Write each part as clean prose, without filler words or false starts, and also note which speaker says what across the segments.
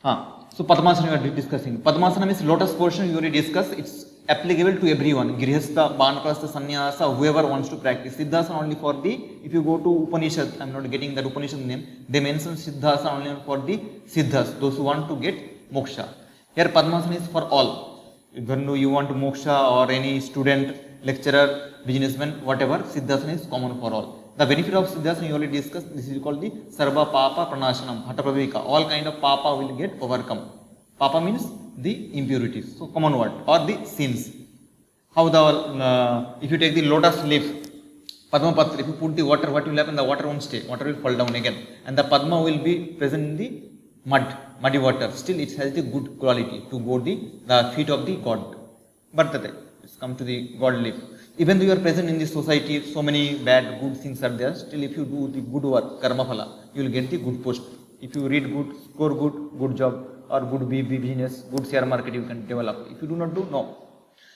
Speaker 1: So Padmasana we are discussing. Padmasana means lotus portion we already discussed. It's applicable to everyone. Grihastha, Banprastha, Sannyasa, whoever wants to practice. Siddhasana only for the, if you go to Upanishad, I'm not getting that Upanishad name, they mention Siddhasana only for the Siddhas, those who want to get moksha. Here Padmasana is for all. When you want moksha or any student, lecturer, businessman, whatever, Siddhasana is common for all. The benefit of Siddhasana you already discussed, this is called the Sarva Papa Pranashanam, Hatha Pravika. All kind of Papa will get overcome. Papa means the impurities, so common word, or the sins. How the, if you take the lotus leaf, Padma Patra, if you put the water, what will happen? The water won't stay, water will fall down again. And the Padma will be present in the muddy water. Still it has the good quality to go the feet of the God. But it's come to the God leaf. Even though you are present in the society, so many bad, good things are there, still if you do the good work, karma phala, you will get the good post. If you read good, score good, good job, or good business, good share market you can develop. If you do not do, no.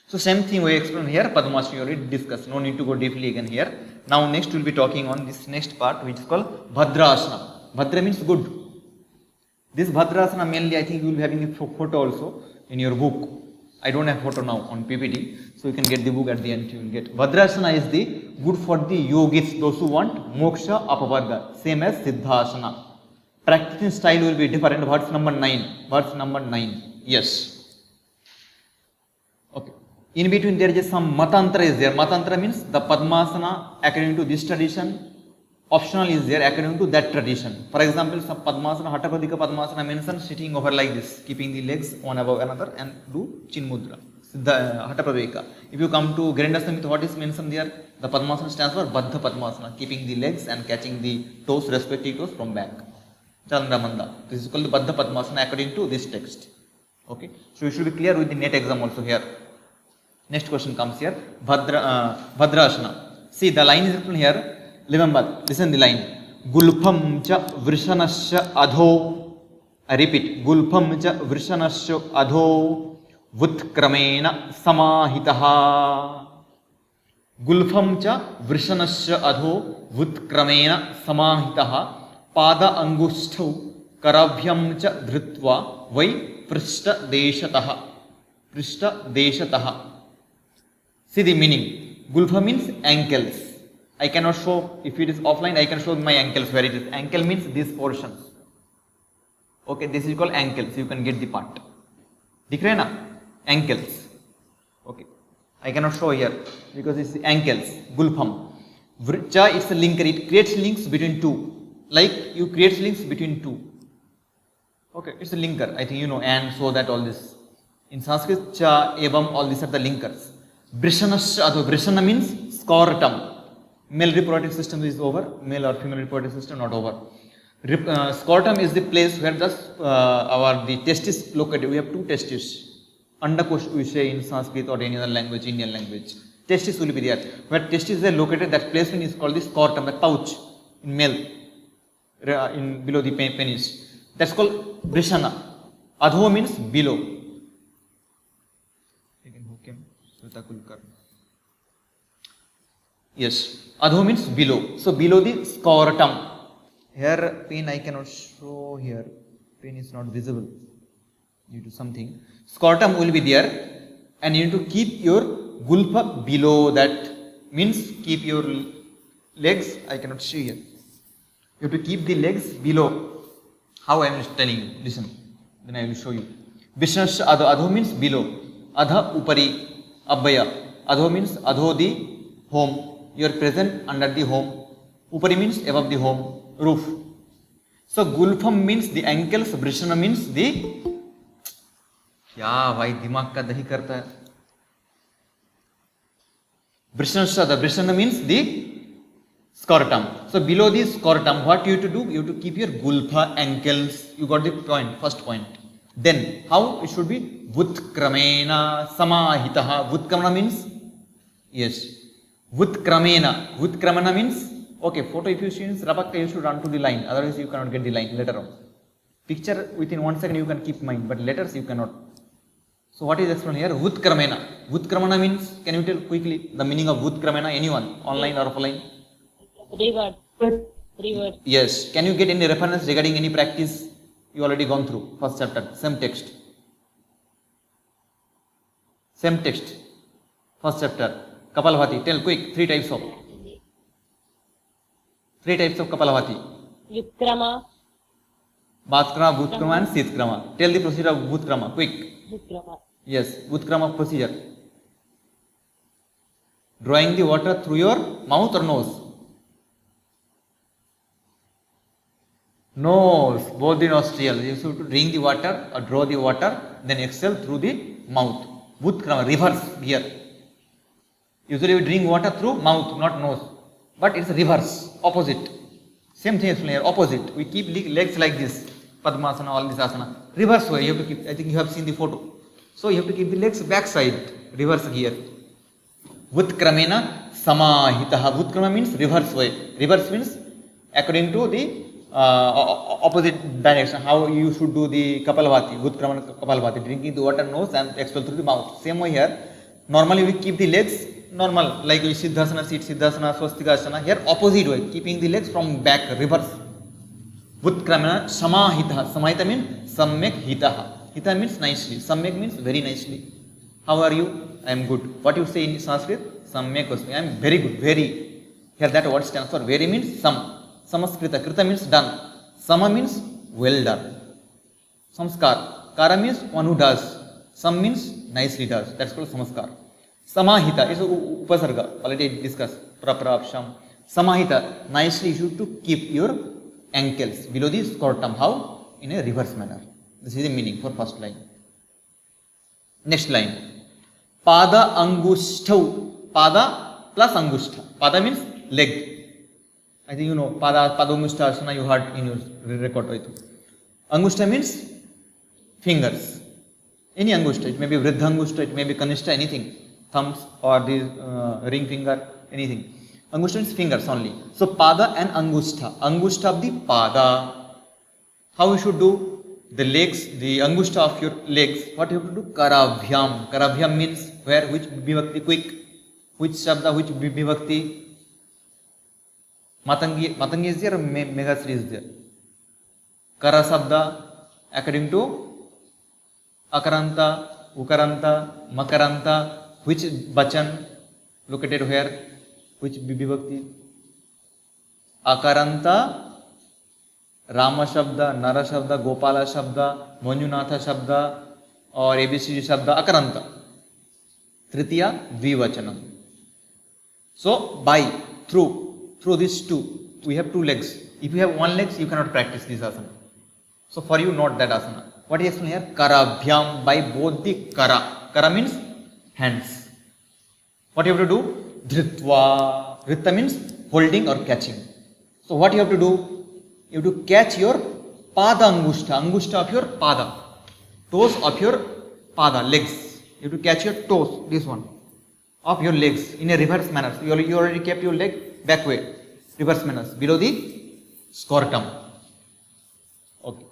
Speaker 1: So same thing we explain here, Padmasana we already discussed, no need to go deeply again here. Now next we will be talking on this next part which is called Bhadrasana. Bhadra means good. This Bhadrasana mainly I think you will be having a photo also in your book. I don't have photo now on PPT, so you can get the book at the end. You will get Bhadrasana is the good for the yogis, those who want moksha apavarga, same as Siddhasana. Practicing style will be different. Verse number 9. Verse number 9. Yes. Okay. In between there is some Matantra is there. Matantra means the Padmasana according to this tradition. Optional is there according to that tradition. For example, some Padmasana, Hatha Pradika Padmasana mentions sitting over like this, keeping the legs one above another and do Chin Mudra. The Hatha Pradika. If you come to Granda Samhita, what is mentioned there? The Padmasana stands for Baddha Padmasana, keeping the legs and catching the toes, respective toes from back. Chandramanda. This is called the Baddha Padmasana according to this text. Okay. So you should be clear with the NET exam also here. Next question comes here. Bhadrasana. See the line is written here. Remember, listen the line. Gulpham cha vrishanasya adho. I repeat. Gulpham cha vrishanasya adho. Vutkramena samahitaha. Gulpham cha vrishanasya adho. Vutkramena samahitaha. Pada angusthau karabhyam cha dhritva vai prishta deshataha. See the meaning. Gulpha means ankles. I cannot show, if it is offline, I can show my ankles where it is. Ankle means these portions. Okay, this is called ankles. You can get the part. Dikh rahe na? Ankles. Okay. I cannot show here because it's ankles. Gulpham. Cha, it's a linker. It creates links between two. Like you create links between two. Okay, it's a linker. I think you know, and so that all this. In Sanskrit, cha, evam, all these are the linkers. Brishanasya adho. Brishana means scrotum. Male reproductive system is over. Male or female reproductive system not over. Scrotum is the place where the testis located. We have two testes. Andakosh we say in Sanskrit or any other language, Indian language. Testis will be there. Where testis are located, that placement is called the scrotum, the pouch in male. In below the penis. That's called Brishana. Adho means below. Yes. Adho means below. So below the scrotum. Here pen I cannot show here. Pen is not visible due to something. Scrotum will be there and you need to keep your gulpa below that. Means keep your legs. I cannot see here. You have to keep the legs below. How I am telling you. Listen. Then I will show you. Vishnasya adho. Adho means below. Adha upari. Abhaya. Adho means adho the home. You are present under the home. Upari means above the home. Roof. So gulpham means the ankles. Brishana means the. Kya bhai dimag ka dahi karta hai. Brishanasya adho. Brishana means the scrotum. So below the scrotum, what you have to do? You have to keep your gulpha ankles. You got the point, first point. Then, how it should be? Vutkramena samahitaha. Vutkramena means? Yes. Vutkramena. Vutkramena means? Okay, photo if you see means Rabakka, you should run to the line. Otherwise you cannot get the line later on. Picture within 1 second you can keep mind, but letters you cannot. So what is explained here? Vutkramena. Vutkramena means, can you tell quickly the meaning of Vutkramena? Anyone? Online or offline?
Speaker 2: Reward.
Speaker 1: Yes. Can you get any reference regarding any practice? You already gone through first chapter, same text. Same text, first chapter. Kapalabhati, tell quick, three types of Kapalabhati.
Speaker 2: Yutkrama.
Speaker 1: Bhatkrama, Bhutkrama and Sitkrama. Tell the procedure of Bhutkrama, quick.
Speaker 2: Yutkrama.
Speaker 1: Yes, Bhutkrama procedure. Drawing the water through your mouth or nose? Nose, both the nostrils. You have to drink the water or draw the water, then exhale through the mouth. Bhutkrama, reverse here. Usually we drink water through mouth, not nose. But it's reverse, opposite. Same thing is here, opposite. We keep legs like this. Padmasana, all this asana. Reverse way, you have to keep, I think you have seen the photo. So you have to keep the legs back side, reverse here. Bhutkramena samahitaha. Bhutkrama means reverse way. Reverse means according to the opposite direction. How you should do the Kapalabhati, Bhutkrama Kapalabhati, drinking the water nose and expel through the mouth. Same way here. Normally we keep the legs normal, like Siddhasana, sit Siddhasana, Swastikasana. Here opposite way, keeping the legs from back, reverse. Bhutkramena samahitaha. Samahita means samyak hitaha. Hita means nicely. Samyak means very nicely. How are you? I am good. What you say in Sanskrit? Samyak osmi. I am very good. Very. Here that word stands for very means sam. Samaskrita. Krita means done. Sama means well done. Samskar. Kara means one who does. Sam means nicely does. That's called samaskar. Samahita is upasarga. Already discussed. Praprapsham. Samahita. Nicely you should to keep your ankles below the scrotum. How? In a reverse manner. This is the meaning for first line. Next line. Pada angushtau. Pada plus angushta. Pada means leg. I think you know pada angushta asana you heard in your record. Angushta means fingers. Any angushta. It may be vriddha angushta, it may be kanishta, anything. Thumbs or the ring finger, anything. Angushta means fingers only. So pada and angushta. Angushta of the pada. How you should do? The legs, the angushta of your legs, what you have to do? Karabhyam. Karabhyam means where, which vibhakti, quick, which shabda, which vibhakti? Matangi is there or Meghasri is there? Kara sabda, according to Akaranta, Ukaranta, Makaranta, which bachan, located where, which vibhakti? Akaranta, Rama Shabda, Nara Shabda, Gopala Shabda, Manjunatha Shabda or ABCD Shabda, Akaranta. Tritiya, Dvivachanam. So, by, through these two, we have two legs. If you have one leg, you cannot practice this asana. So, for you, not that asana. What is explained here? Karabhyam, by both the kara. Kara means hands. What you have to do? Dhritva. Dhritta means holding or catching. So, what you have to do? You have to catch your pada angushta, angushta of your pada, toes of your pada, legs. You have to catch your toes, this one, of your legs in a reverse manner. So you already kept your leg back way, reverse manners, below the scrotum. Okay.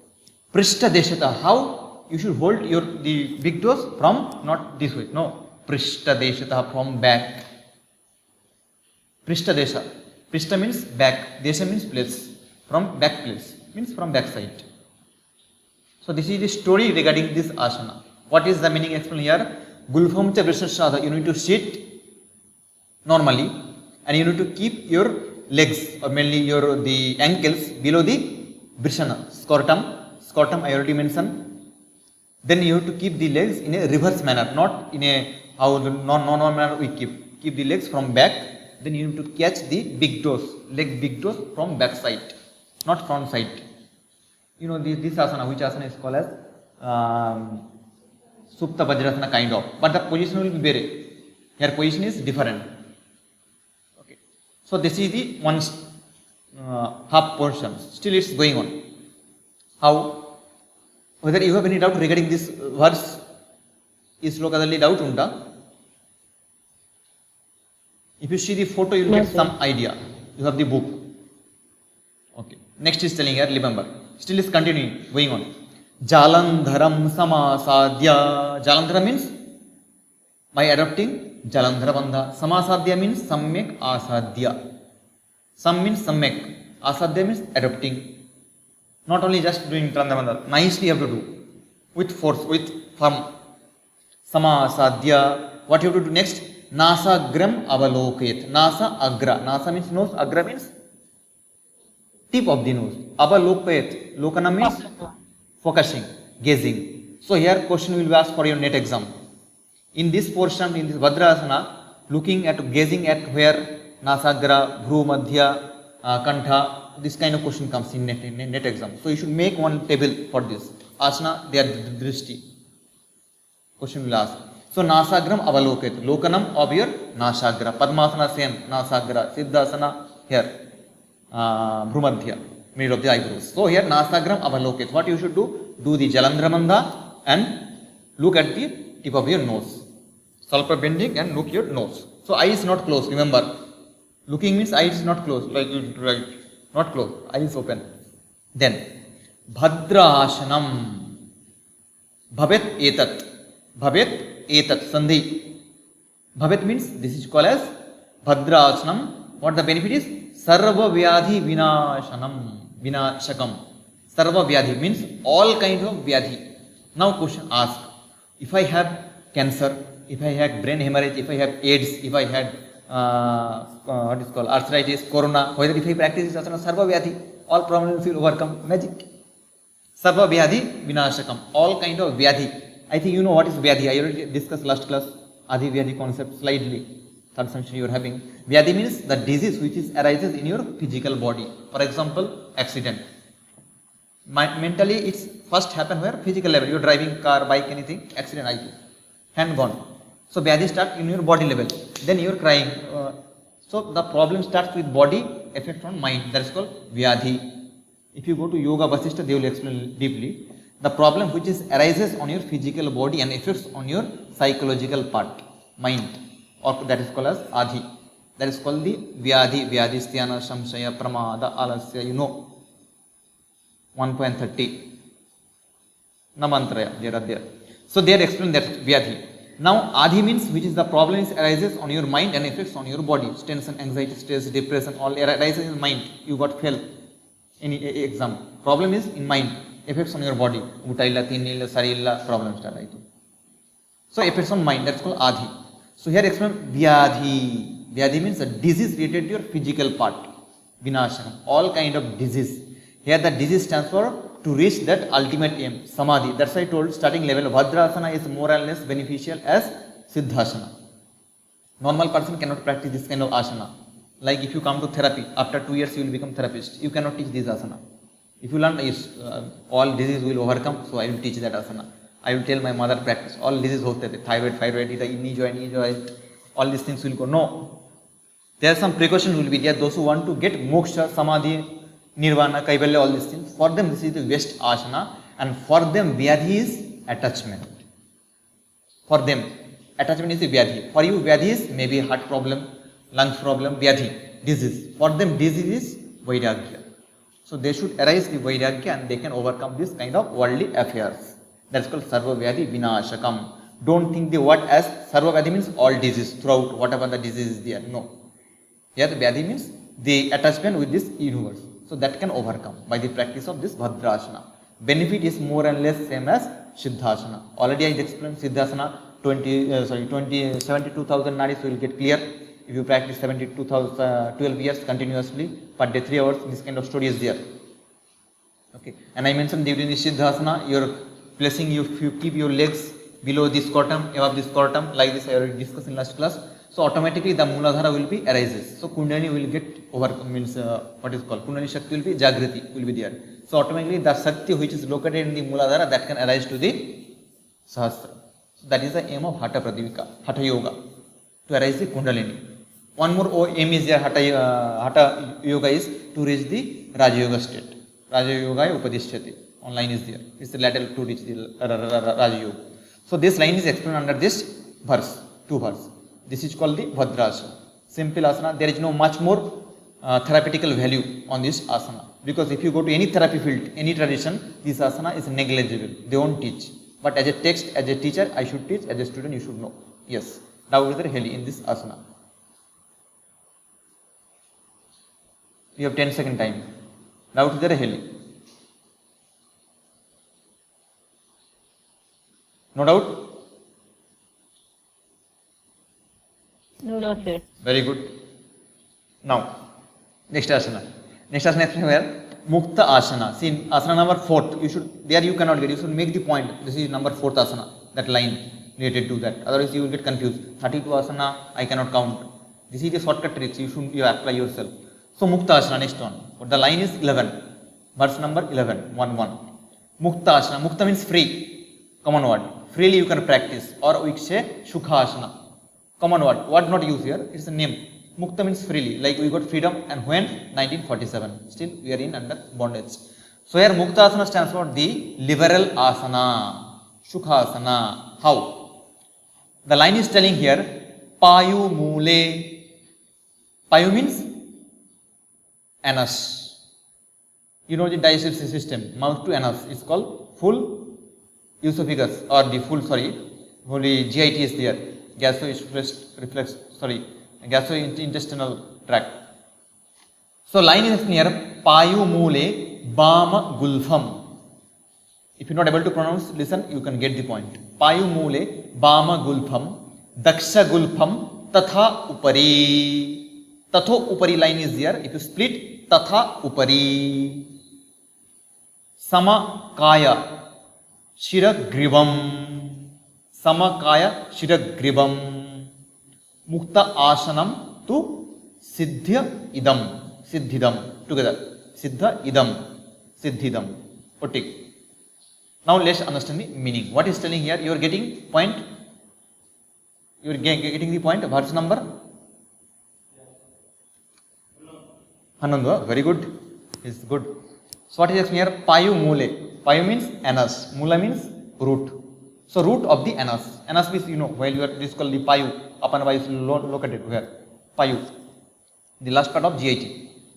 Speaker 1: Prishta deshata, how you should hold the big toes from, not this way, no. Prishta deshata, from back. Prishta desha. Prishta means back, desha means place. From back place, means from back side. So this is the story regarding this asana. What is the meaning explained here? Gulpham cha vrishashada. You need to sit normally and you need to keep your legs or mainly the ankles below the vrishana, scrotum. Scrotum I already mentioned. Then you have to keep the legs in a reverse manner, not in a how normal manner we keep. Keep the legs from back. Then you need to catch the big toes, big toes from back side. Not front side. You know this asana, which asana is called as Supta Vajrasana kind of. But the position will be very. Here position is different. Okay. So this is the one half portion. Still it's going on. How? Whether you have any doubt regarding this verse? Is lokadalli doubt unda? If you see the photo, you will get some idea. You have the book. Okay. Next is telling here, remember. Still is continuing, going on. Jalandharam samasadhya. Jalandhara means by adopting Jalandhara bandha. Samasadhya means samyak asadhya. Sam means samyak. Asadhya means adopting. Not only just doing Trandamanda, nicely you have to do with force, with firm. Sama, Sadhya. What you have to do next? Nasa gram avalokayet. Nasa agra. Nasa means nose, agra means tip of the nose. Avalokayet. Lokana means focusing, gazing. So here question will be asked for your net exam. In this portion, in this Vajrasana, looking at, gazing at where Nasagra, Bhru Madhya, Kantha, this kind of question comes in net exam. So you should make one table for this. Asana, they are drishti. Question will ask. So Nasagram avalokit. Lokanam of your Nasagra. Padmasana same, Nasagra. Siddhasana here. Bhrumadhya, made of the eyebrows. So here Nasagram avalokit. What you should do? Do the Jalandhramandha and look at the tip of your nose. Salpa bending and look your nose. So eye is not closed. Remember, looking means eye is not closed. Like right, not closed. Eye is open. Then Bhadrashanam. Bhavet etat. Bhavet etat. Sandhi. Bhavet means this is called as Bhadrashanam. What the benefit is? Sarva Vyadhi Vinashanam. Vinashakam. Sarva Vyadhi means all kinds of Vyadhi. Now question ask. If I have cancer, if I had brain hemorrhage, if I have AIDS, if I had what is called arthritis, corona, whether if I practice this asana, Sarva Vyadhi, all problems will overcome. Magic. Sarva Vyadhi Vinashakam. All kind of Vyadhi. I think you know what is Vyadhi. I already discussed last class. Adi Vyadhi concept slightly. Third semester you are having. Vyadhi means the disease which arises in your physical body. For example, accident. Mentally, it's first happen where physical level. You are driving car, bike, anything, accident, I hand gone. So Vyadhi starts in your body level. Then you are crying. So the problem starts with body, effect on mind. That is called Vyadhi. If you go to Yoga Vasishtha, they will explain deeply. The problem which arises on your physical body and affects on your psychological part, mind, or that is called as Adhi. That is called the Vyadhi, Vyadhisthana, Samshaya, Pramada, Alasya, you know. 1.30. Namantraya, they are there. So they are explained that Vyadhi. Now Adhi means which is the problem arises on your mind and affects on your body. Tension, anxiety, stress, depression, all arises in mind. You got fail in exam. Problem is in mind, effects on your body. Utailla, Tinilla, Sarilla, problem start. So effects on mind, that's called Adhi. So here explain Vyadhi. Vyadhi means a disease related to your physical part. Vinashakam. All kind of disease. Here the disease stands for to reach that ultimate aim, Samadhi. That's why I told starting level Vajrasana is more or less beneficial as Siddhasana. Normal person cannot practice this kind of asana. Like if you come to therapy, after 2 years you will become therapist. You cannot teach this asana. If you learn all disease will overcome, so I will teach that asana. I will tell my mother practice. All disease hote the thyroid, knee joint, all these things will go. No. There are some precautions will be there. Those who want to get moksha, samadhi, nirvana, kaivalya, all these things. For them this is the best asana, and for them Vyadhi is attachment. For them attachment is the Vyadhi. For you Vyadhi is maybe heart problem, lungs problem, Vyadhi, disease. For them disease is Vairagya. So they should arise the Vairagya and they can overcome this kind of worldly affairs. That's called Sarva Vyadhi Vinashakam. Don't think the word as Sarva Vyadhi means all disease throughout whatever the disease is there. No. Here the Vyadhi means the attachment with this universe. So that can overcome by the practice of this Bhadrasana. Benefit is more and less same as Siddhasana. Already I explained Siddhasana 72,000 nadis will get clear. If you practice 12 years continuously, per day 3 hours, this kind of story is there. Okay. And I mentioned during the Siddhasana, you're placing, if you keep your legs below this scrotum, above this scrotum, like this I already discussed in last class. So automatically the Mooladhara will be arises. So Kundalini will get over, means what is called Kundalini Shakti will be Jagriti will be there. So automatically the Shakti which is located in the Mooladhara that can arise to the Sahasra. So that is the aim of Hatha Pradipika, Hatha Yoga, to arise the Kundalini. One more aim is there, Hatha Yoga is to reach the Raja Yoga state. Raja Yoga Upadishyate. Online is there. It's the lateral to reach the Raja Yoga. So this line is explained under this verse, 2 verse. This is called the Bhadrasana. Simple asana. There is no much more therapeutical value on this asana. Because if you go to any therapy field, any tradition, this asana is negligible. They won't teach. But as a text, as a teacher, I should teach. As a student, you should know. Yes. Doubt is there heli in this asana. You have 10-second time. Doubt is there heli. No doubt?
Speaker 2: No, sir.
Speaker 1: Very good. Now, next asana. Next asana is where? Mukta asana. See, in asana number 4th, you cannot get, you should make the point. This is number 4th asana, that line related to that. Otherwise, you will get confused. 32 asana, I cannot count. This is the shortcut tricks, you apply yourself. So, Mukta asana, next one. But the line is 11. Verse number 11, 1. Mukta asana. Mukta means free. Common word. Freely you can practice. Or we say Shukha asana. Common word. What not use here? It's a name. Mukta means freely. Like we got freedom and when? 1947. Still we are in under bondage. So here Mukta asana stands for the liberal asana. Shukha asana. How? The line is telling here Payu Mule. Payu means anus. You know the digestive system, mouth to anus is called full esophagus or the full, only GIT is there, gastrointestinal tract. So line is near Payu Mule Bama Gulfam. If you are not able to pronounce, listen, you can get the point. Payu Mule Bama Gulfam Daksha Gulfam Tatha Upari. Tatho Upari line is there. If you split, Tatha Upari. Samakaya Shiragrivam. Samakaya Shiragrivam. Mukta Asanam to Siddhya Idam. Siddhidam. Together. Siddha Idam. Siddhidam. Puttik. Now let's understand the meaning. What is telling here? You are getting point. You are getting the point. Verse number? Hanandwa. Very good. Is good. So what is here? Payu Mule. Payu means anus. Mula means root. So root of the anus. Anus means, while you are, this is called the Payu. Apanava is located here. Payu. The last part of GIT.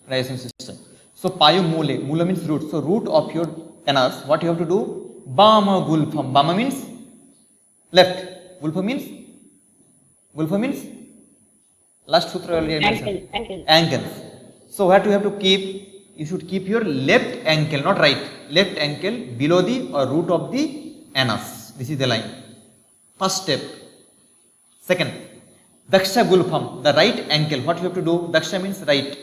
Speaker 1: Digestive system. So Payu Mule. Mula means root. So root of your anus. What you have to do? Bama Gulfam. Bama means left. Gulfa means last sutra earlier I mentioned. Ankles. So what you have to keep? You should keep your left ankle, not right. Left ankle below the root of the anus. This is the line. First step. Second, Daksha Gulfam, the right ankle. What you have to do? Daksha means right.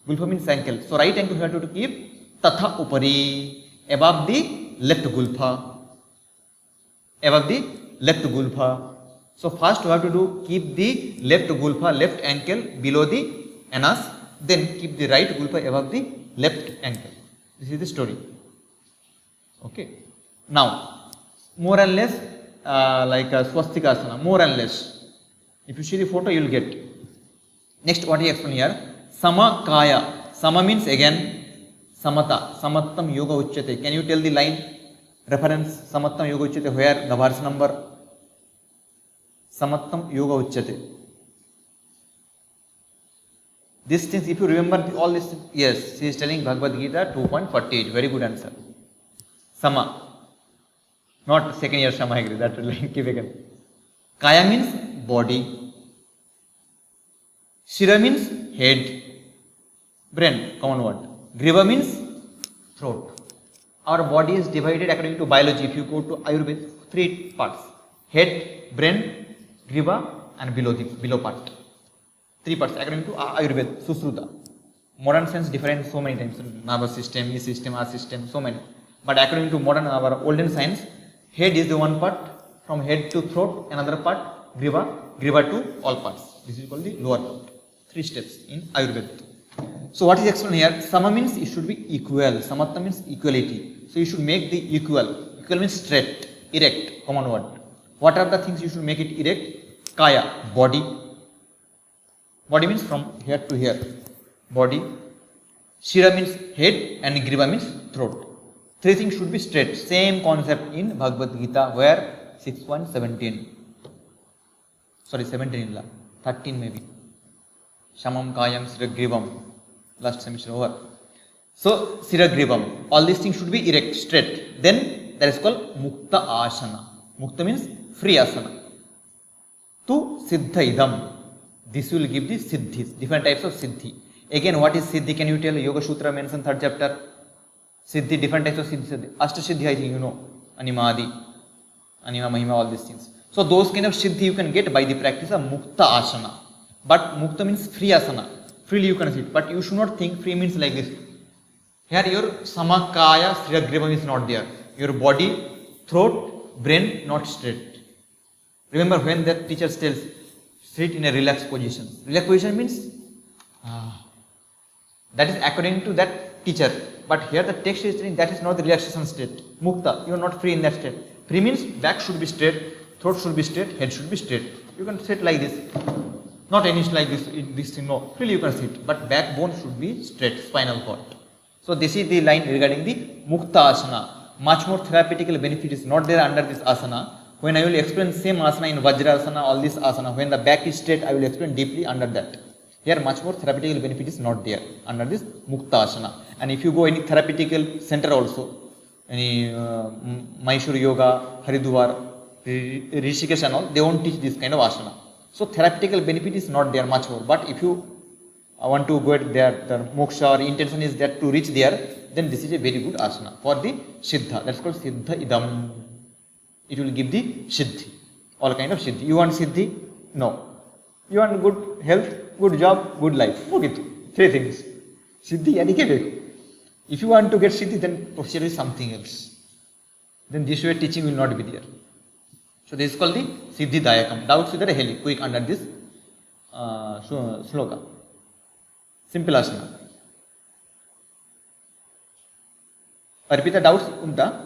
Speaker 1: Gulfa means ankle. So right ankle you have to keep Tatha Upari, above the left Gulfa. Above the left Gulfa. So first you have to do, keep the left Gulfa, left ankle below the anus. Then keep the right Gulfa above the left ankle. This is the story. Okay. Now, more and less like Swastika Asana, more and less. If you see the photo, you will get. Next, what he explains here? Samakaya. Sama means again Samata. Samattam Yoga Uchyate. Can you tell the line reference? Samattam Yoga Uchyate. Where? The verse number? Samattam Yoga Uchyate. These things, if you remember all this, yes, he is telling Bhagavad Gita 2.48. Very good answer. Sama. Not second year Sama, I agree. That will keep again. Kaya means body. Shira means head. Brain, common word. Griva means throat. Our body is divided according to biology. If you go to Ayurveda, 3 parts. Head, brain, griva and below part. 3 parts according to Ayurveda, Susruta. Modern science different so many times. Nervous system, E system, R system, so many. But according to modern, our olden science, head is the one part, from head to throat, another part, griva to all parts. This is called the lower part. 3 steps in Ayurveda. So what is explained here? Sama means it should be equal. Samatta means equality. So you should make the equal. Equal means straight, erect, common word. What are the things you should make it erect? Kaya, body. Body means from here to here. Body. Shira means head and Griva means throat. 3 things should be straight. Same concept in Bhagavad Gita where 6.17. Sorry, 17 illa. 13 maybe. Shamam Kayam Siragrivam. Last semester over. So Siragrivam. All these things should be erect, straight. Then that is called Mukta Asana. Mukta means free asana. To Siddha Idam. This will give the siddhis, different types of siddhi. Again, what is siddhi? Can you tell? Yoga Sutra mentions 3rd chapter. Siddhi, different types of siddhi. Ashtasiddhi, I think you know. Animadi. Anima, Mahima, all these things. So those kind of siddhi you can get by the practice of mukta asana. But mukta means free asana. Freely you can sit. But you should not think free means like this. Here your samakaya sriagrivam is not there. Your body, throat, brain not straight. Remember when that teacher tells, sit in a relaxed position. Relaxed position means that is according to that teacher. But here the text is saying that is not the relaxation state. Mukta, you are not free in that state. Free means back should be straight, throat should be straight, head should be straight. You can sit like this. Not any like this thing, no. Freely you can sit. But backbone should be straight, spinal cord. So this is the line regarding the mukta asana. Much more therapeutical benefit is not there under this asana. When I will explain same asana in Vajrasana, all this asana, when the back is straight, I will explain deeply under that. Here much more therapeutical benefit is not there under this mukta asana. And if you go any therapeutical center also, any Mysore Yoga, Haridwar, Rishikesh and all, they won't teach this kind of asana. So therapeutical benefit is not there much more. But if you want to go at there, the moksha or intention is that to reach there, then this is a very good asana for the siddha. That's called siddha idam. It will give the siddhi, all kind of siddhi. You want siddhi? No. You want good health, good job, good life. Okay, three things. Siddhi, adhike. If you want to get siddhi, then procedure is something else. Then this way teaching will not be there. So this is called the siddhi dayakam. Doubts is there heli, quick under this sloka. Simple asana. Arpita, doubts unta?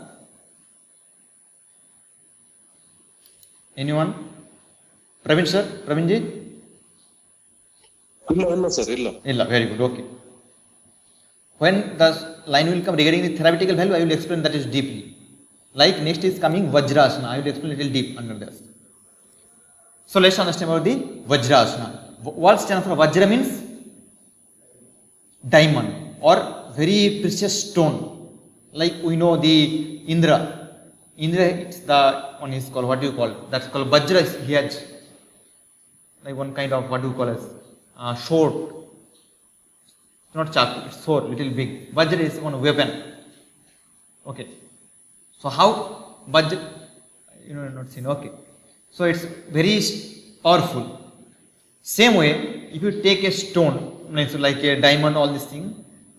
Speaker 1: Anyone? Praveen sir? Praveen ji?
Speaker 3: ಇಲ್ಲ sir ಇಲ್ಲ
Speaker 1: Illa, very good, okay. When the line will come regarding the therapeutical value, I will explain that is deeply. Like next is coming Vajrasana, I will explain a little deep under this. So let's understand about the Vajrasana. What stands for Vajra means? Diamond or very precious stone. Like we know the Indra. Indra, it's the one is called, what do you call it? That's called Vajra, he has like one kind of, what do you call it? Sword. It's not chaku, it's sword, little big. Vajra is one weapon. Okay. So how Vajra, you know, not seen, okay. So it's very powerful. Same way, if you take a stone, like a diamond, all this thing,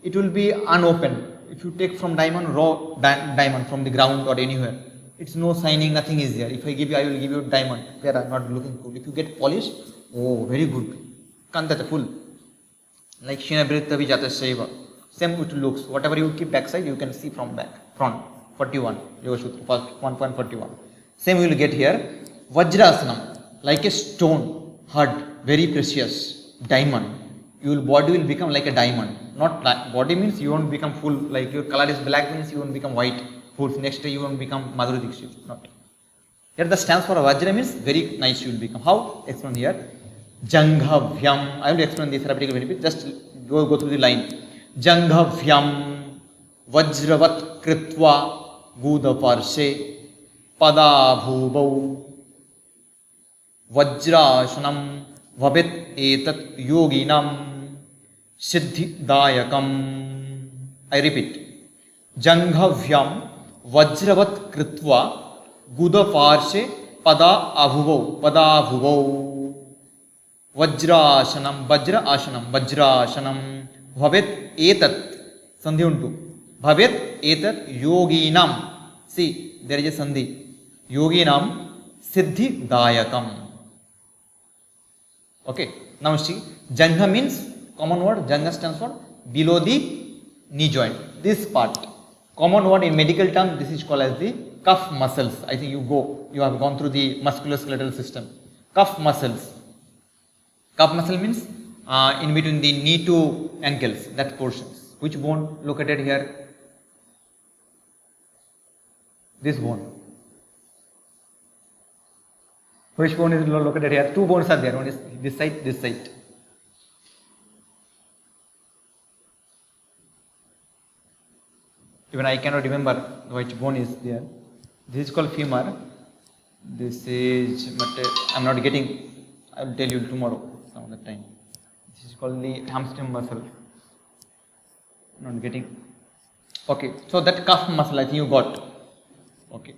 Speaker 1: it will be unopened. If you take from diamond, raw diamond from the ground or anywhere, it's no shining, nothing is there. If I give you, I will give you diamond. They are not looking good. If you get polished, oh, very good. Kantata full. Like Shina Bhrita Vijata Shaiva. Same it looks. Whatever you keep backside, you can see from back. Front. 41. Yoga Sutra, 1.41. Same you will get here. Vajrasanam. Like a stone, hard, very precious. Diamond. Your body will become like a diamond. Not body means you won't become full, like your color is black means you won't become white. Full. Next day you won't become Madhuri Dixit. Not. Here the stands for Vajra means very nice you will become. How? Explain here. Janghavyam. I will explain the therapeutical benefit. Just go through the line. Janghavyam Vajravat Kritva Guda Parshe Pada Bhubau Vajrashanam Vabit Etat Yoginam Siddhidayakam. I repeat. Janghavyam Vajravat Kritva Guda Parshe Pada Abhubau Vajrashanam, Vajra Ashanam, Vajrashanam, Bhavet Etat, Sandhi untu, Bhavet Etat Yoginam. See, there is a Sandhi. Yoginam Siddhi Dayakam. Okay, now see, Jangha means, common word, Jangha stands for below the knee joint. This part, common word in medical term, this is called as the cuff muscles. I think you have gone through the musculoskeletal system. Cuff muscles. Cuff muscle means in between the knee to ankles, that portions. Which bone located here? This bone. Which bone is located here? Two bones are there. One is this side, this side. Even I cannot remember which bone is there. This is called femur. This is, but I am not getting. I will tell you tomorrow. Some of the time. This is called the hamstring muscle. Not getting. Okay, so that cuff muscle I think you got. Okay.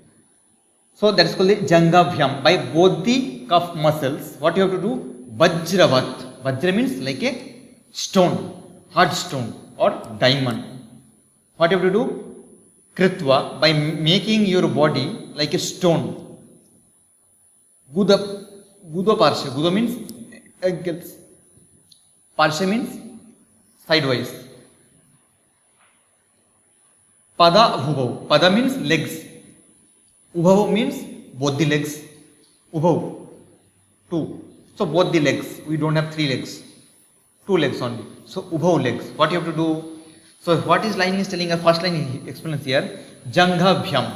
Speaker 1: So that is called the Jangabhyam. By both the calf muscles, what you have to do? Vajravat. Vajra means like a stone, hard stone or diamond. What you have to do? Kritva, by making your body like a stone. Guda parsha. Guda means ankles. Parsha means sidewise. Pada bhubhav. Pada means legs. Ubhav means both the legs. Ubhav, two. So both the legs. We don't have three legs. Two legs only. So ubhav legs. What you have to do? So what is line is telling us? First line he explains here. Janghabhyam.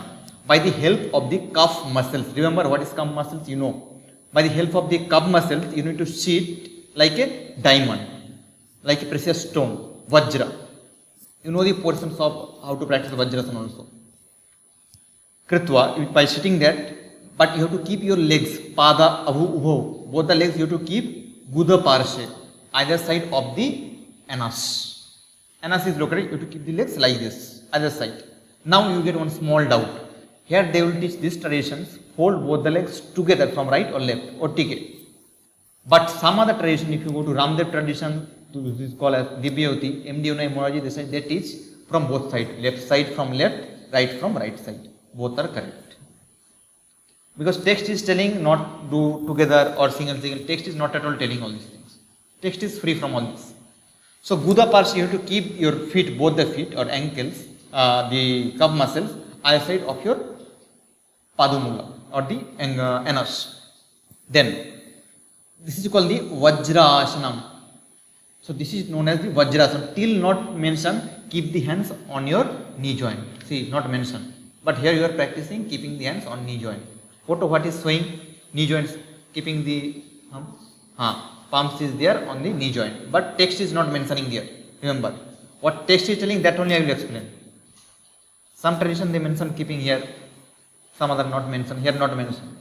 Speaker 1: By the help of the calf muscles. Remember what is calf muscles? You know. By the help of the calf muscles, you need to sit like a diamond, like a precious stone, Vajra. You know the portions of how to practice Vajrasana also. Kritva, by sitting that, but you have to keep your legs, Pada, Abhu, Ubho, both the legs you have to keep Guda Parshe, either side of the anus. Anus is located, you have to keep the legs like this, other side. Now you get one small doubt. Here they will teach these traditions, hold both the legs together from right or left, or TK. But some other tradition, if you go to Ramdev tradition, this is called as Dibyoti, MD Unai Moraji, they teach from both sides, left side from left, right from right side. Both are correct. Because text is telling not do together or single. Text is not at all telling all these things. Text is free from all this. So Guda Parsha, you have to keep your feet, both the feet or ankles, the calf muscles, either side of your Padumula or the anus. Then, this is called the Vajrasanam. So this is known as the Vajrasana. Till not mentioned, keep the hands on your knee joint. See, not mentioned. But here you are practicing keeping the hands on knee joint. Photo what is showing? Knee joints, keeping the palms is there on the knee joint. But text is not mentioning there. Remember, what text is telling, that only I will explain. Some tradition they mention keeping here, some other not mentioned, here not mentioned.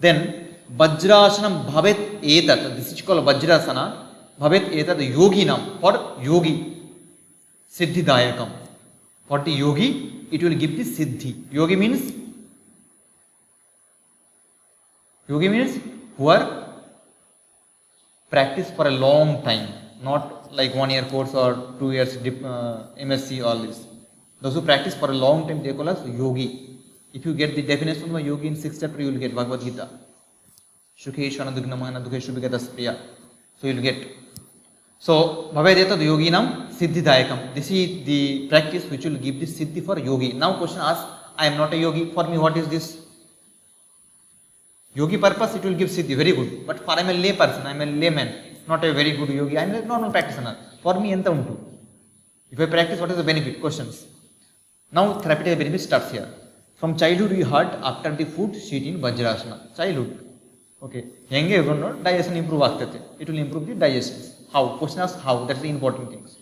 Speaker 1: Then, Vajrasanam bhavet etat, this is called Vajrasana, bhavet etat yoginam, for yogi, siddhidayakam. For the yogi, it will give the siddhi. Yogi means who are practice for a long time, not like 1 year course or 2 years MSc, all this. Those who practice for a long time, they call us yogi. If you get the definition of yogi in 6th chapter, you will get Bhagavad Gita. Shukheshwana dugnamana dukheshu vigataspriya. So you will get. So, bhavedeta yoginam siddhidayakam. This is the practice which will give the siddhi for yogi. Now question asks, I am not a yogi. For me, what is this? Yogi purpose, it will give siddhi. Very good. But for I am a lay person, I am a layman, not a very good yogi. I am a normal practitioner. For me, enta untu. If I practice, what is the benefit? Questions. Now, therapeutic benefit starts here. From childhood, we heard after the food, sit in Vajrasana. Childhood. Okay. Henge digestion improve ಆಗ್ತೈತೆ. It will improve the digestion. How? Question asks how. That's the important things.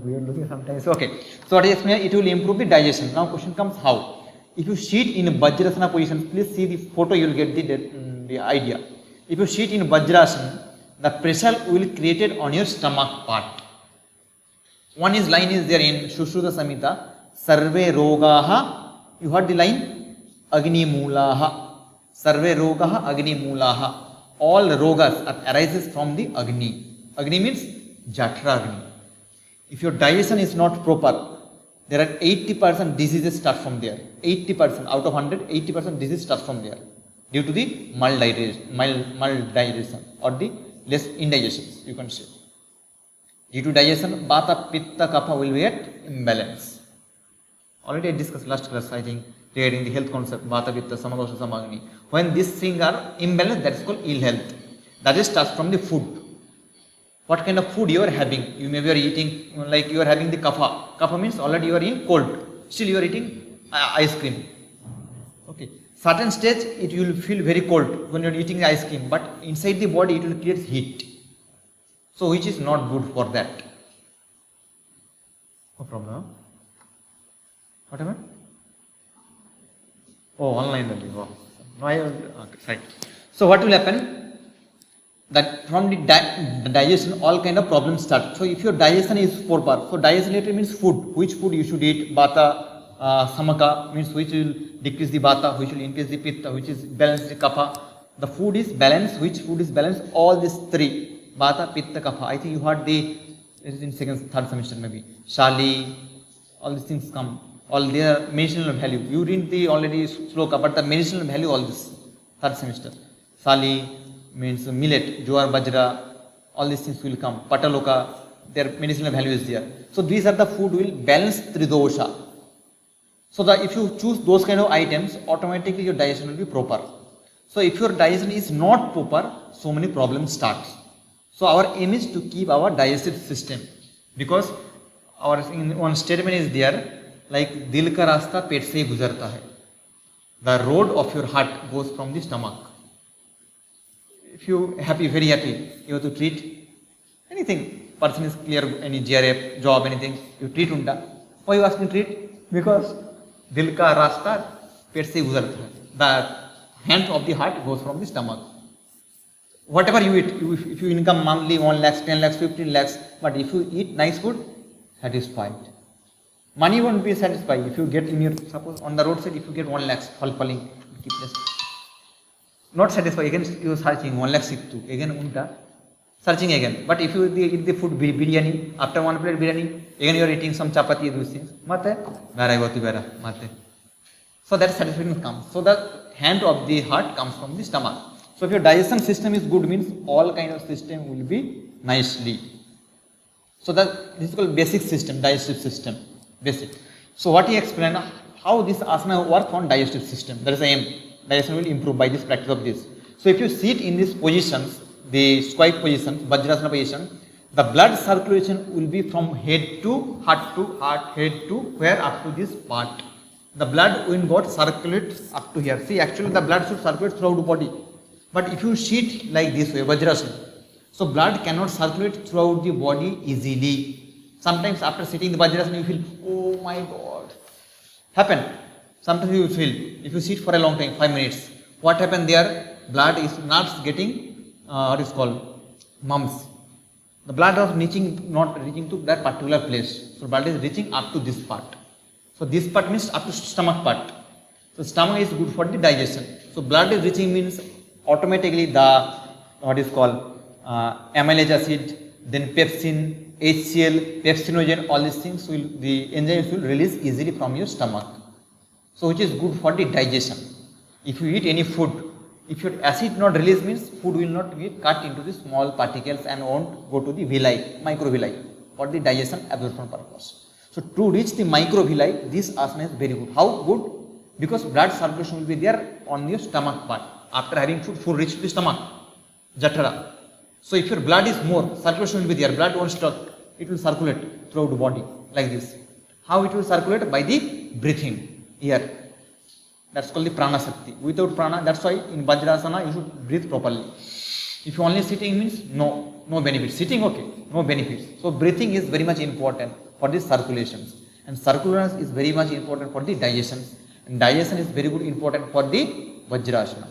Speaker 1: We are looking sometimes. Okay. So what is it will improve the digestion. Now question comes how. If you sit in Vajrasana position, please see the photo. You will get the idea. If you sit in Vajrasana, the pressure will created on your stomach part. One is line is there in Sushruta Samhita. Sarve rogaha. You heard the line? Agni Mulaha. Sarve rogaha Agni Mulaha. All rogas arises from the Agni. Agni means Jatra Agni. If your digestion is not proper, there are 80% diseases start from there. 80% out of 100, 80% disease starts from there. Due to the maldigestion or the less indigestion, you can say. Due to digestion, Vata, Pitta, Kapha will be at imbalance. Already I discussed last class, I think, regarding the health concept, Vata, Pitta, Samadosha, Samagni. When these things are imbalanced, that is called ill health. That is starts from the food. What kind of food you are having? You may be eating, like you are having the kapha. Kapha means already you are in cold. Still you are eating ice cream. Okay. Certain stage, it will feel very cold when you are eating ice cream, but inside the body it will create heat. So which is not good for that. No problem. What happened? Oh, online only. Oh. No, okay, fine. So what will happen? That from the digestion, all kind of problems start. So if your digestion is proper, so digestion later means food. Which food you should eat? Vata, samaka means which will decrease the vata, which will increase the pitta, which is balance the kapha. The food is balanced. Which food is balanced? All these three: vata, pitta, kapha. I think you heard the, it is in second, third semester maybe. Shali, all these things come. All their medicinal value. You read the already sloka, but the medicinal value all this third semester. Sali means millet, jowar, bajra. All these things will come. Pataloka, their medicinal value is there. So these are the food will balance tridosha. So that if you choose those kind of items, automatically your digestion will be proper. So if your digestion is not proper, so many problems start. So our aim is to keep our digestive system, because our one statement is there like dil ka rasta pet se hi guzarta hai. The road of your heart goes from the stomach. If you happy, very happy, you have to treat anything. Person is clear, any GRF, job, anything, you treat unda. Why you ask me treat? Because dil ka rasta pet se hi guzarta hai. The hand of the heart goes from the stomach. Whatever you eat, if you income monthly 1 lakh, 10 lakhs, 15 lakhs, but if you eat nice food, satisfied. Money won't be satisfied. If you get in your, suppose on the roadside, if you get 1 lakh, falling, keep just not satisfied, again you are searching 1 lakh 62, again unta, searching again. But if you eat the food biryani, after one plate biryani, again you are eating some chapati, those things, mate, mate. So that satisfaction comes. So the hand of the heart comes from the stomach. So if your digestion system is good, means all kind of system will be nicely. So that this is called basic system, digestive system, basic. So what he explained, how this asana works on digestive system. That is the aim. Digestion will improve by this practice of this. So if you sit in these positions, the squat position, Vajrasana position, the blood circulation will be from head to heart, head to where up to this part. The blood will got circulate up to here. See, actually the blood should circulate throughout the body. But if you sit like this way, Vajrasana, so blood cannot circulate throughout the body easily. Sometimes after sitting the Vajrasana, you feel, oh my God, happen. Sometimes you will feel, if you sit for a long time, 5 minutes, what happened there? Blood is not getting, what is called, mumps. The blood was not reaching to that particular place. So blood is reaching up to this part. So this part means up to stomach part. So stomach is good for the digestion. So blood is reaching means automatically the, what is called, amylase acid, then pepsin, HCl, pepsinogen, all these things will, the enzymes will release easily from your stomach. So which is good for the digestion. If you eat any food, if your acid not released means food will not get cut into the small particles and won't go to the villi, microvilli, for the digestion absorption purpose. So to reach the microvilli, this asana is very good. How good? Because blood circulation will be there on your stomach part. After having food reach the stomach, jatara. So if your blood is more, circulation will be there. Blood won't stuck. It will circulate throughout the body like this. How it will circulate? By the breathing here. That's called the prana shakti. Without prana, that's why in Vajrasana you should breathe properly. If you only sitting means no benefits. Sitting okay, no benefits. So breathing is very much important for the circulations, and circulation is very much important for the digestion, and digestion is very good important for the Vajrasana.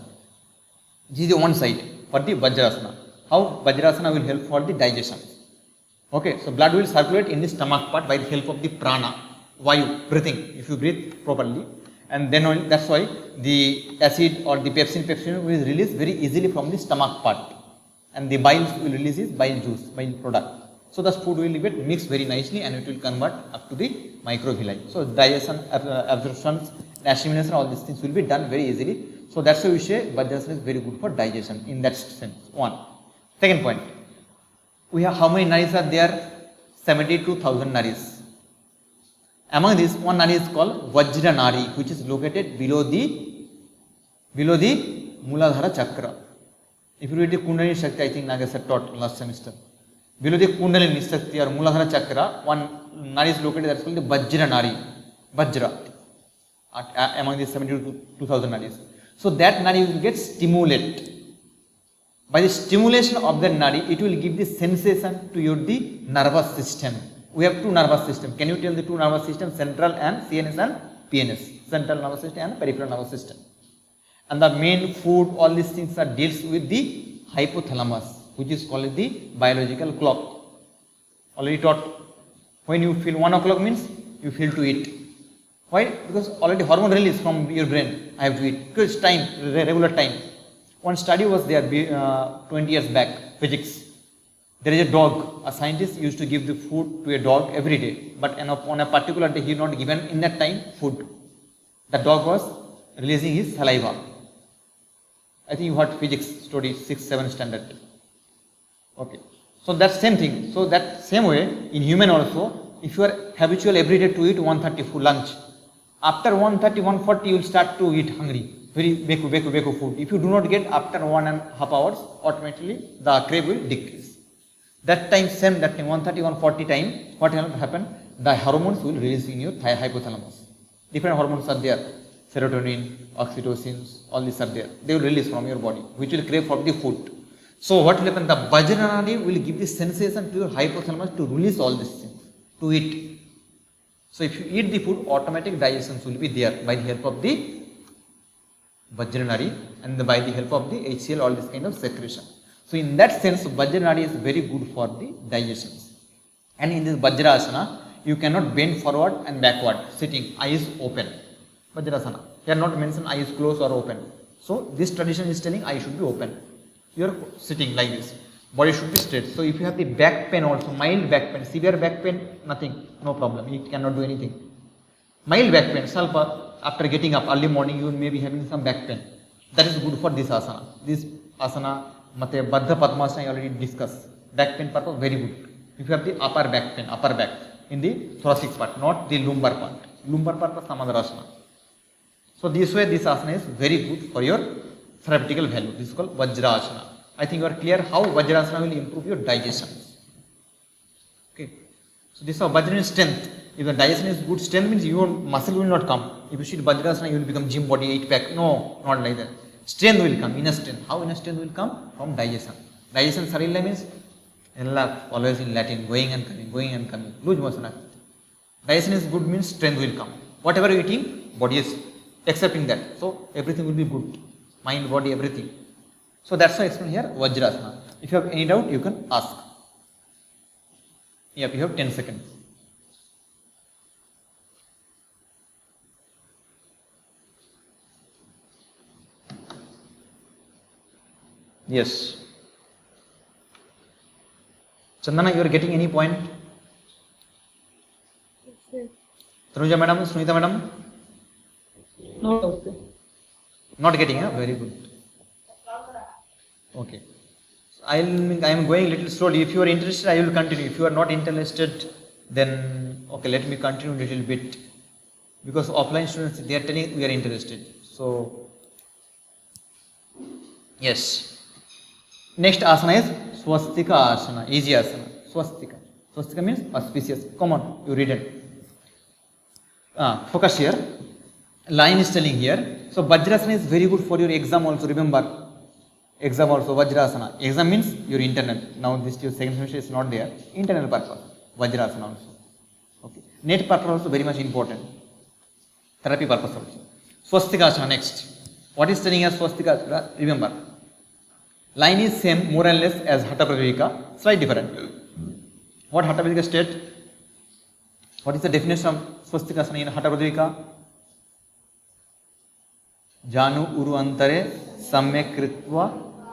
Speaker 1: This is the one side for the Vajrasana. How Vajrasana will help for the digestion. Okay, so blood will circulate in the stomach part by the help of the prana, vayu, breathing. If you breathe properly, and then only, that's why the acid or the pepsin will release very easily from the stomach part, and the bile will release its bile juice, bile product. So the food will get mixed very nicely and it will convert up to the microvilli. So digestion, absorption, assimilation, all these things will be done very easily. So that's why we say Vajrasana is very good for digestion in that sense. One. Second point. We have how many nadis are there? 72,000 nadis. Among these, one nadi is called Vajra Nadi, which is located below the Muladhara Chakra. If you read the Kundalini Shakti, I think Nagasar taught last semester. Below the Kundalini Shakti or Muladhara Chakra, one nadi is located, that's called the Vajra Nadi. Vajra. Among these 72,000 nadis. So that nadi will get stimulated. By the stimulation of the nadi, it will give the sensation to your the nervous system. We have two nervous systems. Can you tell the two nervous systems, central and CNS and PNS? Central nervous system and peripheral nervous system. And the main food, all these things are deals with the hypothalamus, which is called the biological clock. Already taught. When you feel 1 o'clock means you feel to eat. Why? Because already hormone release from your brain. I have to eat because it's time, regular time. One study was there 20 years back, physics. There is a dog. A scientist used to give the food to a dog every day, but on a particular day he not given in that time food. The dog was releasing his saliva. I think you heard physics story 6th, 7th standard. Okay. So that same thing. So that same way in human also, if you are habitual every day to eat 1:30 for lunch, after 1:30, 1:40 you will start to eat hungry. Very beku food. If you do not get after 1.5 hours, automatically the crave will decrease. That time same, that time 1:30, 1:40 time, what will happen? The hormones will release in your hypothalamus. Different hormones are there. Serotonin, oxytocin, all these are there. They will release from your body, which will crave for the food. So what will happen? The Vajranadi will give the sensation to your hypothalamus to release all these things, to eat. So if you eat the food, automatic digestion will be there by the help of the Vajranadi and by the help of the HCl, all this kind of secretion. So in that sense, Vajranadi is very good for the digestion. And in this Vajrasana, you cannot bend forward and backward, sitting, eyes open. Vajrasana. Here not mentioned eyes closed or open. So this tradition is telling eye should be open. You are sitting like this. Body should be straight. So if you have the back pain also, mild back pain, severe back pain, nothing, no problem. You cannot do anything. Mild back pain, salpa, after getting up early morning, you may be having some back pain. That is good for this asana. This asana, mate Baddha Padmasana, I already discussed. Back pain purpose, very good. If you have the upper back pain, upper back, in the thoracic part, not the lumbar part. Lumbar part is Samadharasana. So this way, this asana is very good for your therapeutical value. This is called Vajrasana. I think you are clear how Vajrasana will improve your digestion. Okay. So this is how Vajrasana is strength. If the digestion is good, strength means your muscle will not come. If you sit Vajrasana, you will become gym body, 8-pack. No, not like that. Strength will come, inner strength. How inner strength will come? From digestion. Digestion sarila means always in Latin, going and coming, going and coming. Loose motion. Digestion is good means strength will come. Whatever you eating, body is accepting that. So everything will be good. Mind, body, everything. So that's why I explain here Vajrasana. If you have any doubt, you can ask. Yep, you have 10 seconds. Yes. Chandana, you are getting any point? Tanuja madam, Sunita madam?
Speaker 2: No.
Speaker 1: Not getting, huh? Very good. Okay. I am going a little slowly. If you are interested, I will continue. If you are not interested, then okay, let me continue a little bit. Because offline students, they are telling we are interested. So, yes. Next asana is Swastika asana, easy asana. Swastika. Swastika means auspicious. Come on, you read it. Focus here. Line is telling here. So Vajrasana is very good for your exam also. Remember, exam also Vajrasana. Exam means your internal. Now this your second semester is not there. Internal purpose. Vajrasana also. Okay. Net purpose also very much important. Therapy purpose also. Swastika asana next. What is telling us Swastika asana? Remember. Line is same more or less as Hatha Pradipika, slight different. What Hatha Pradipika state? What is the definition of Swastika asana in Hatha Pradipika? Janu uru antare samyak kritva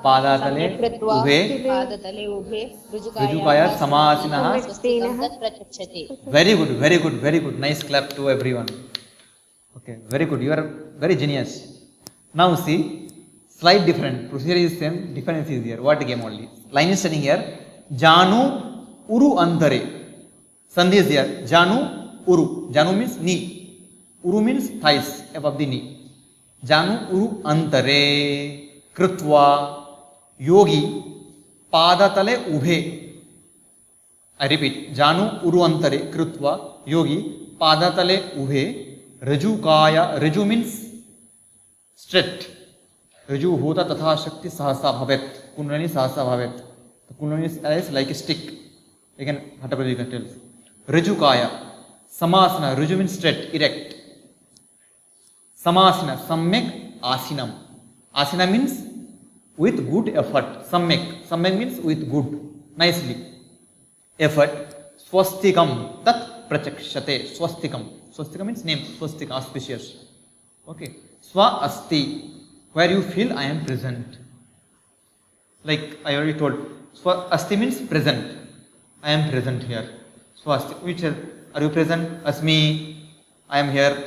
Speaker 1: padatale ubhe rujukaya samasinaha. Very good, very good, very good. Nice clap to everyone. Okay, very good. You are very genius. Now see. Slight different, procedure is same, difference is here. What game only? Line is standing here. Janu uru antare. Sandhi is here. Janu uru. Janu means knee. Uru means thighs above the knee. Janu uru antare krutva yogi padatale ubhe. I repeat. Janu uru antare krutva yogi padatale ubhe rajukaya. Raju means straight. Raju hota tatha shakti sahasa bhavet. Kundalini sahasa bhavet. The kundalini is like a stick. Again, Hatha Pradipika tells. Raju kaya. Samasana. Raju means straight, erect. Samasana. Samyak asinam. Asina means with good effort. Samyak. Samyak means with good. Nicely. Effort. Swastikam. Tat prachakshate. Swastikam. Swastika means name, swastika, auspicious. Okay. Swa asti, where you feel I am present. Like I already told, Swa asti means present. I am present here. Swa asti, which are you present? Asmi, I am here.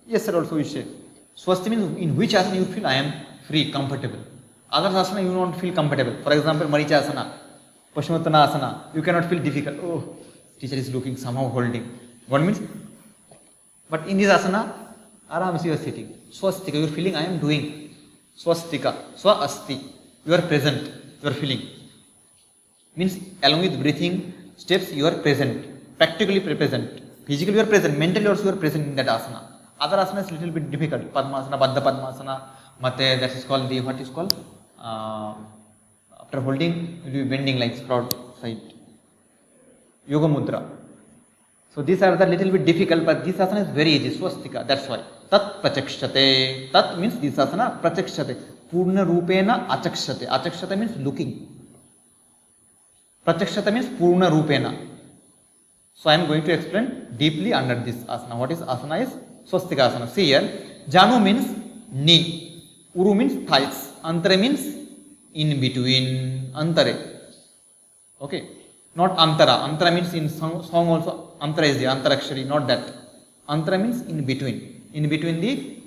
Speaker 1: Yes sir, also we say. Swasti means in which asana you feel I am free, comfortable. Other asana you don't feel comfortable. For example, Maricha asana, Paschimottanasana asana, you cannot feel difficult. Oh, teacher is looking somehow holding. What means? But in this asana, aram you are sitting. Swastika, you are feeling I am doing. Swastika, swa asti, you are present, you are feeling. Means along with breathing steps you are present, practically present. Physically you are present, mentally also you are present in that asana. Other asana is little bit difficult. Padmasana, Baddha Padmasana, Mate, that is called the, what is called? After holding, you will be bending like sprout side. Yoga Mudra. So these are the little bit difficult, but this asana is very easy. Swastika, that's why. Tat prachakshate. Tat means this asana, prachakshate. Purna rupena achakshate. Achakshate means looking. Prachakshate means purna rupena. So I am going to explain deeply under this asana. What is asana is Swastika asana. See here, Janu means knee, Uru means thighs, Antare means in between, Antare. Okay, not Antara. Antara means in song also, Antara is the Antarakshari, not that. Antara means in between the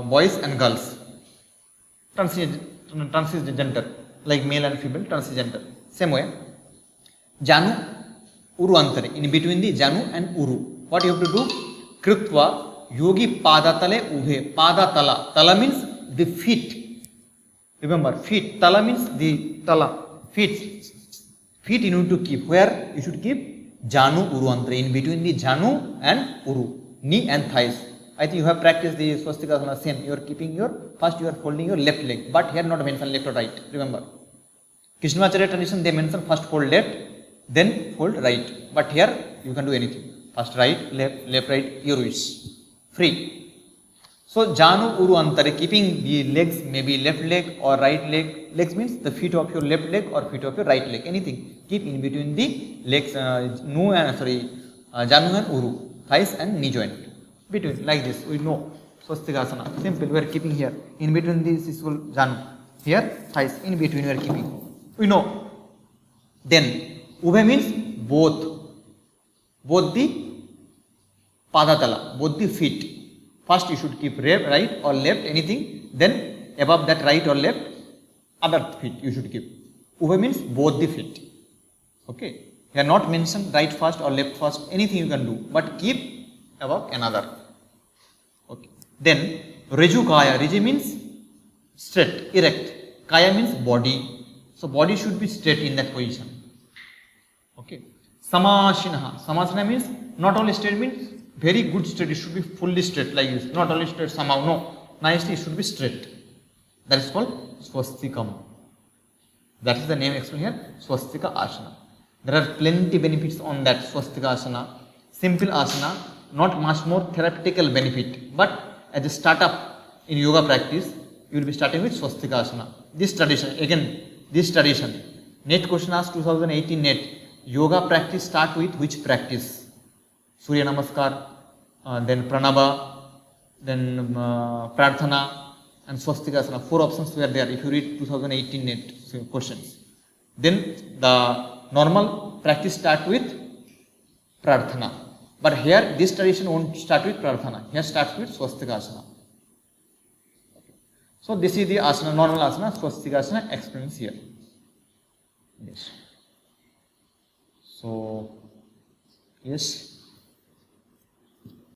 Speaker 1: boys and girls. Transgender, like male and female, transgender. Same way, Janu, Uru Antare, in between the Janu and Uru. What you have to do? Krutva yogi padatale uhe. Padatala. Tala means the feet. Remember, feet. Tala means the tala. Feet. Feet you need to keep. Where? You should keep Janu Uru Antare. In between the Janu and Uru. Knee and thighs. I think you have practiced the Swastika asana same. You are keeping your, first you are holding your left leg. But here not mention left or right. Remember. Krishnamacharya tradition they mention first fold left, then fold right. But here you can do anything. First right, left, right, your wish. Free. So, Janu Uru Antare, keeping the legs, maybe left leg or right leg. Legs means the feet of your left leg or feet of your right leg. Anything. Keep in between the legs, Janu and Uru. Thighs and knee joint. Between, like this, we know. Swastika asana. Simple, we are keeping here. In between this is Janu. Here, thighs. In between we are keeping. We know. Then, Ubhe means both. Both the padatala, both the feet. First you should keep right or left, anything. Then above that right or left, other feet you should keep. Ubhe means both the feet. Okay. Here not mentioned right first or left first, anything you can do. But keep above another. Okay. Then Reju Kaya. Reju means straight, erect. Kaya means body. So body should be straight in that position. Okay. Samashinaha. Samasana means not only straight, means very good straight. It should be fully straight like this. Not only straight somehow. No. Nicely it should be straight. That is called Swastikam. That is the name explained here. Swastika asana. There are plenty benefits on that Swastika asana. Simple asana. Not much more therapeutical benefit. But as a startup in yoga practice, you will be starting with Swastika asana. This tradition. Again, this tradition. NET question asked 2018 NET. Yoga practice start with which practice? Surya Namaskar, then Pranaba, then Prarthana and Swastika asana. 4 options were there if you read 2018 NET questions. Then the normal practice start with Prarthana. But here this tradition won't start with Prarthana. Here starts with Swastika asana. So this is the asana, normal asana, Swastika asana explains here. Yes. So, yes.